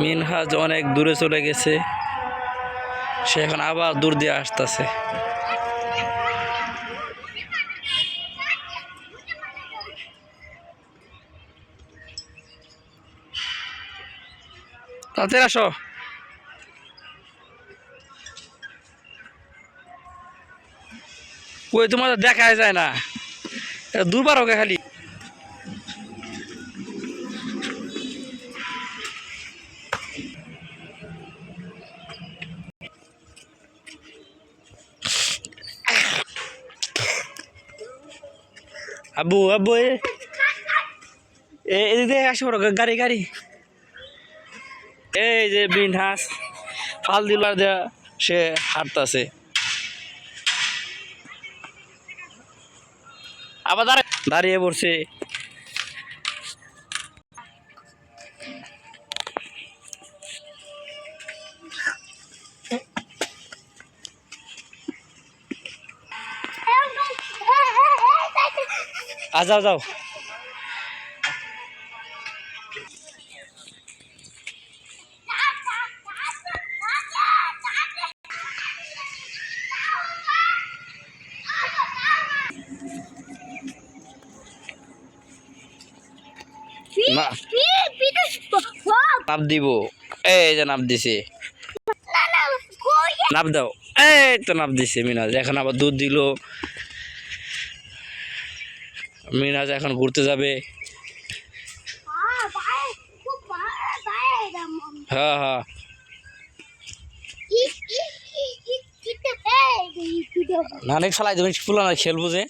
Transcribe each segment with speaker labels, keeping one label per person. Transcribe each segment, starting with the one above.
Speaker 1: মিনহাজ অনেক দূরে চলে গেছে, সে এখন আবার দূর দিয়ে আসতেছে। তাতে আসো, কই তোমাদের দেখাই যায় না, দুবার ওকে খালি। আব্বু আব্বু এদিকে আসো, গাড়ি গাড়ি। এই যে মিনহাজ ফাল দিলার দেয়া সে হাঁটতেছে, আবার দাঁড়িয়ে পড়ছে। যাও যাও। নাপ দিব, এই যে নাপ দিছে, নাপ দাও, এই তো নাপ দিছে মিনহাজ। এখন আবার দুধ দিল, মিনহাজ এখন ঘুরতে যাবে। হ্যাঁ হ্যাঁ, নানি ফেলাই দেবেন, ফুলা না খেলবো যে।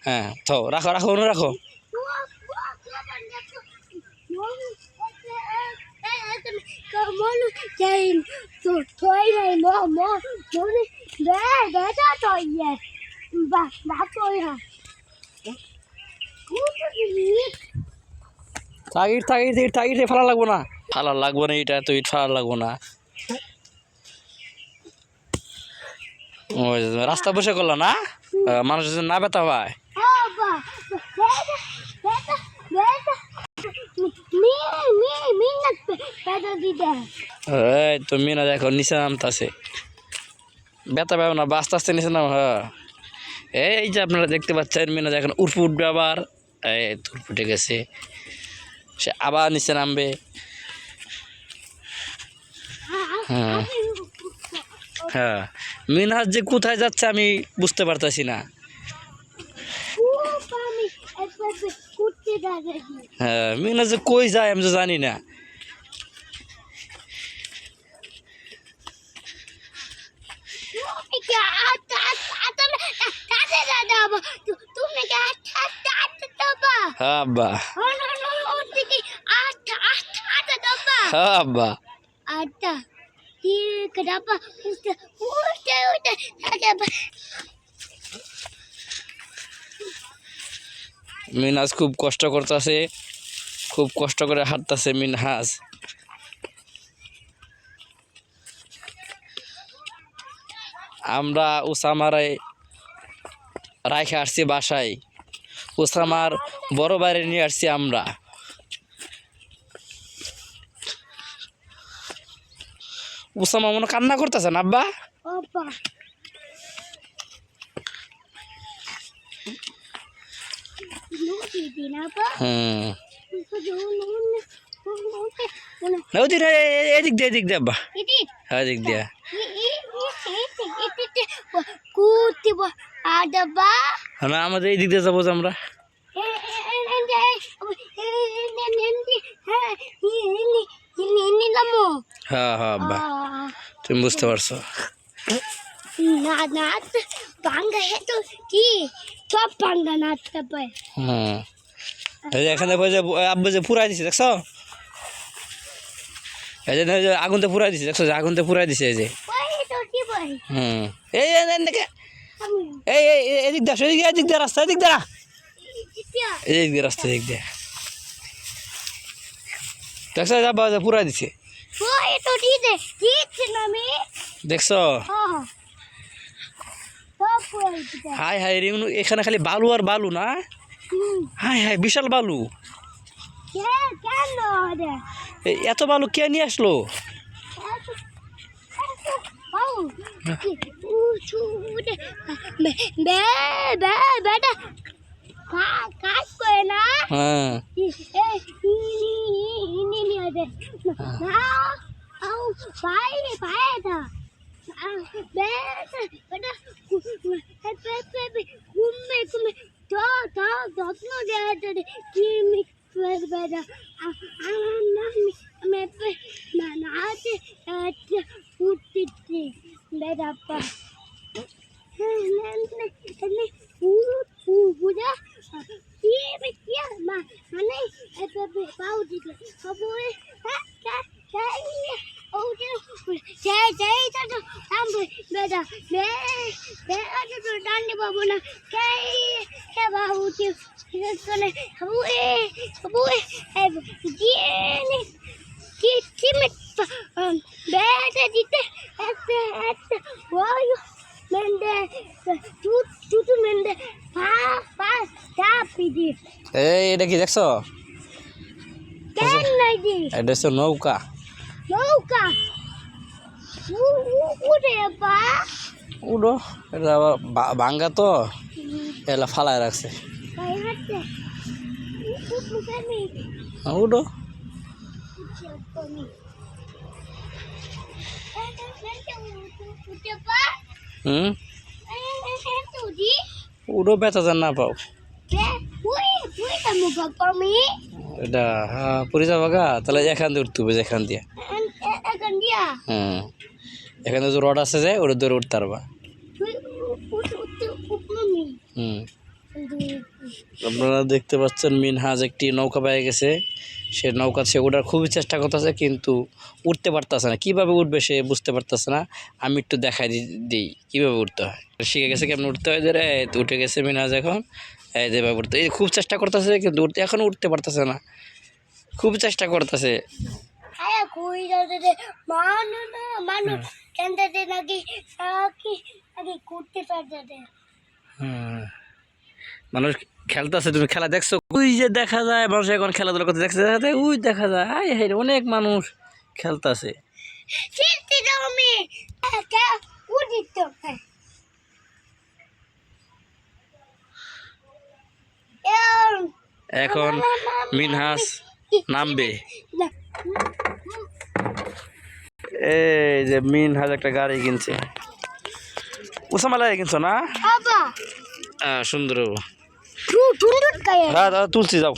Speaker 1: হ্যাঁ তো রাখো রাখো, অনু রাখো। ইট থাক, ইট থাক, ইট ফেলা লাগবো না, ফালা লাগবো না, এটা তো ইট ফালা লাগবো না। ওই রাস্তা বসে করলো না, মানুষ না ব্যথা হয়। এই তো মিনহাজ এখন নিচে নামতেছে, ব্যথা পাবে না, আস্তে আস্তে নিচে নাম। হ্যাঁ এই যে আপনারা দেখতে পাচ্ছেন মিনহাজ এখন উঠে উঠবে আবার, এই উঠে গেছে, সে আবার নিচে নামবে। হ্যাঁ হ্যাঁ, মিনহাজ যে কোথায় যাচ্ছে আমি বুঝতে পারতেছি না। হ্যাঁ মিনহাজ যে কই যায় আমি তো জানি না। হ্যাঁ আব্বা, হ্যাঁ আব্বা, মিনহাজ খুব কষ্ট করতেছে, খুব কষ্ট করে হাঁটতেছে মিনহাজ। আমরা উসামারে রাইখে আসছি বাসায়, উসামার বড় বাইরে নিয়ে আসছি আমরা। উসামা মনে কান্না করতেছে না আব্বা? হুম, এদিক দিয়ে, এদিক দিয়ে আব্বা, হ্যাঁ এদিক দিয়ে। না আমাদের এই দিক দিয়ে যাবো আমরা। হ্যাঁ হ্যাঁ আব্বা, তুমি বুঝতে পারছো। হুম, এখানে আব্বু যে পুরাই দিছে দেখছো, এই যে আগুনতে পুরাই দিছে দেখছো, আগুনতে পুরাই দিছে এই যে। হুম, এই দেখে, এই এদিক দিয়ে, এদিক দিয়ে রাস্তা, এদিক দিয়ে, এদিক দিয়ে রাস্তা, এদিক দিয়ে দেখছো, আব্বা পুরাই দিছে দেখছো। হাই হাই রিমনু, এখানে খালি বালু আর বালু না, হাই হাই বিশাল বালু। এত বালু কে নিয়ে আসলো? হ্যাঁ এই এটা কি দেখছো? এটা হচ্ছে নৌকা। উডো এটা আবার ভাঙ্গা তো এলা ফালায় রাখছে। উডো উডো বেচা যান না পাও এটা। হ্যাঁ পুরি যাবা গা, তাহলে এখান দিয়ে উঠতে হবে, এখান দিয়ে। হ্যাঁ এখানে যে রড আছে যে ওটা ধরে উঠতে পারবা। আপনারা দেখতে পাচ্ছেন মিনহাজ একটি নৌকা পেয়ে গেছে। সে নৌকা সে ওঠার খুবই চেষ্টা করতেছে কিন্তু উঠতে পারতেছে না। কীভাবে উঠবে সে বুঝতে পারতেছে না। আমি একটু দেখাই দিই কীভাবে উঠতে হয়। শিখে গেছে কেমন উঠতে হয়, ধরে উঠে গেছে মিনহাজ এখন। এই যেভাবে উঠতে, এই খুব চেষ্টা করতেছে কিন্তু এখনও উঠতে পারতেছে না, খুব চেষ্টা করতেছে। মানুষ খেলতেছে, তুমি খেলা দেখছো? ওই যে দেখা যায় মানুষ এখন খেলাধুলা করতে দেখছে, ওই দেখা যায় অনেক মানুষ খেলতেছে। এখন মিনহাজ নামবে। এই যে মিনহাজ একটা গাড়ি কিনছে। উসামালাই কিনছো না? সুন্দর তুলছি যাও।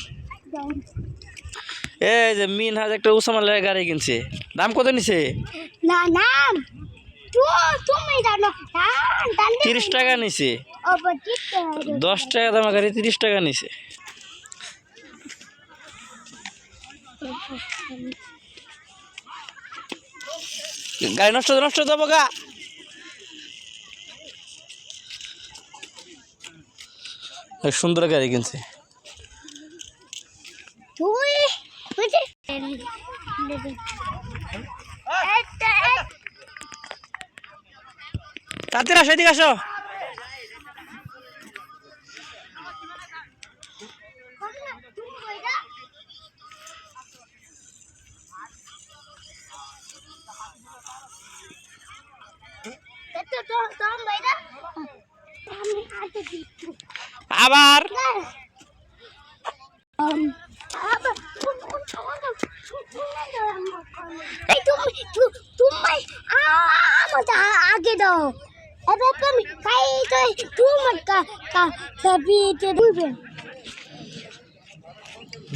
Speaker 1: এই যে মিনহাজ একটা উসামালাই গাড়ি কিনছে। দাম কত নিছে? 30 টাকা নিছে। 10 টাকা দামের গাড়ি 30 টাকা নিছে। গাড়ি নষ্ট যাবো গা। সুন্দর গাড়ি কিনছে। তাড়াতাড়ি আসো, এদিকে আসো। আবার
Speaker 2: আগে দাও,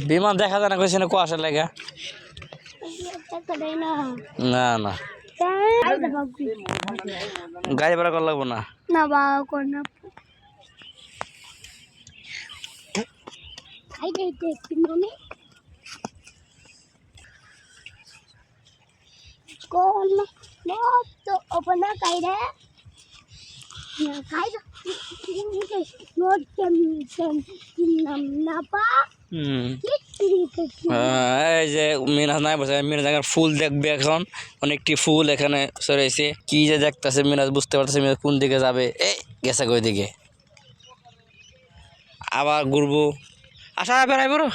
Speaker 1: বিমান দেখা যায় না, কইছে না কুয়াশার লাগা। না না গাড়ি ভাড়া করা লাগবো না।
Speaker 2: না বাবা করনা খাই দিতে মনে con nó अपना cái đấy cái nó nằm napa
Speaker 1: এই যে মিনহাজ নাই বসে, মিনহাজ এখন ফুল দেখবে। এখন অনেকটি ফুল এখানে সরাইছে। কি যে দেখতেছে মিনহাজ বুঝতে পারতেছে মিনহাজ কোন দিকে যাবে। এই গেছে ওই দিকে, আবার ঘুরবো। আসা বেড়াই বড়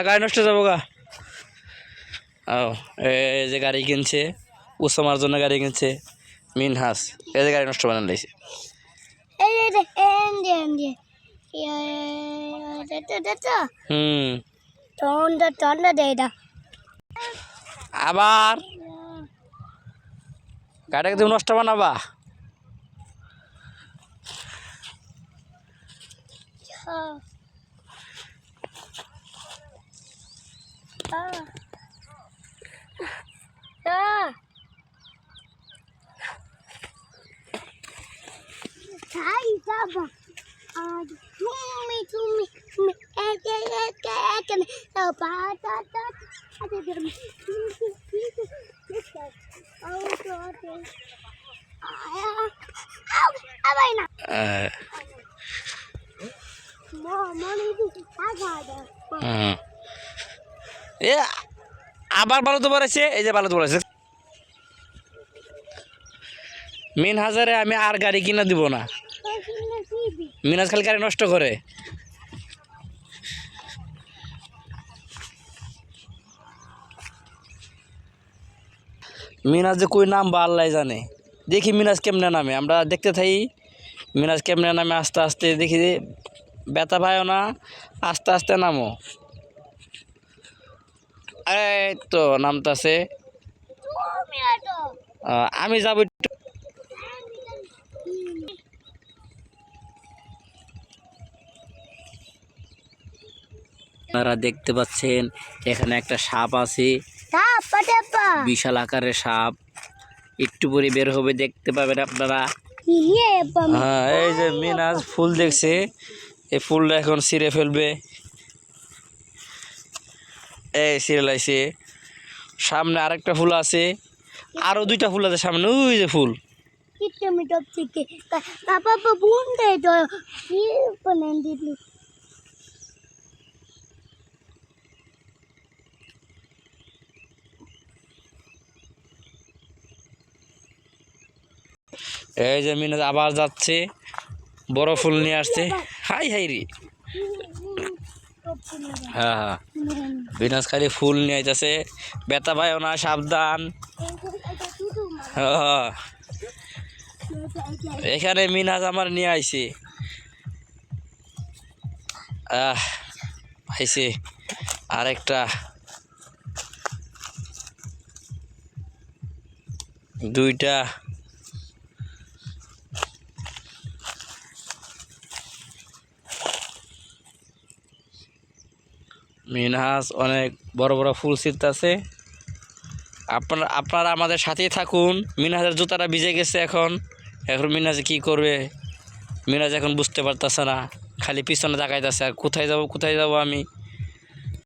Speaker 1: গাড়ি নষ্ট হয়ে যাবো গা। ও এই যে গাড়ি কিনছে, উসামার জন্য গাড়ি কিনছে মিনহাস, এই যে গাড়ি নষ্ট বানান লাইছে। আবার গাড়িটাকে তুমি নষ্ট বানাবা। এ আবার ভালো তো বলেছে, এই যে ভালো তো বলেছে। মিনহাজারে আমি আর গাড়ি কিনা দিব না, মিনহাজ খালি গাড়ি নষ্ট করে। মিনাজ যে কই নাম বা আল্লাহ জানে। দেখি মিনাজ কেমনে নামে, আমরা দেখতে থাকি মিনাজ কেমনে নামে। আস্তে আস্তে দেখি যে ব্যথা পায়ও না, আস্তে আস্তে নামো। এই তো নামতাছে। আমি যাবো একটু। আপনারা দেখতে পাচ্ছেন এখানে একটা সাপ আছে, বিশাল আকারের সাপ। একটু পরে বের হবে, দেখতে পাবেন আপনারা। হ্যাঁ, এই যে মিনাজ ফুল দেখছে, এই ফুলটা এখন ছিঁড়ে ফেলবে। এই ছিঁড়ে লাইছে। সামনে আরেকটা ফুল আছে, আরো দুইটা ফুল আছে সামনে, ওই যে ফুল। এই যে মিনাজ আবার যাচ্ছে, বড় ফুল নিয়ে আসছে। হাই হাই রে। হ্যাঁ হ্যাঁ, মিনাজ খালি ফুল নিয়ে আইতাছে। ব্যথা পায়ও না, সাবধান। হ্যাঁ, এখানে মিনাজ আমার নিয়ে আইছে। আইছে আরেকটা, দুইটা। মিনহাজ অনেক বড় বড় ফুল ছিঁড়তেছে। আপনারা আমাদের সাথেই থাকুন। মিনহাজের জুতাটা ভিজে গেছে এখন। এখন মিনহাজ কি করবে, মিনহাজ এখন বুঝতে পারতেছে না, খালি পিছনে তাকাইতেছে। আর কোথায় যাব আমি।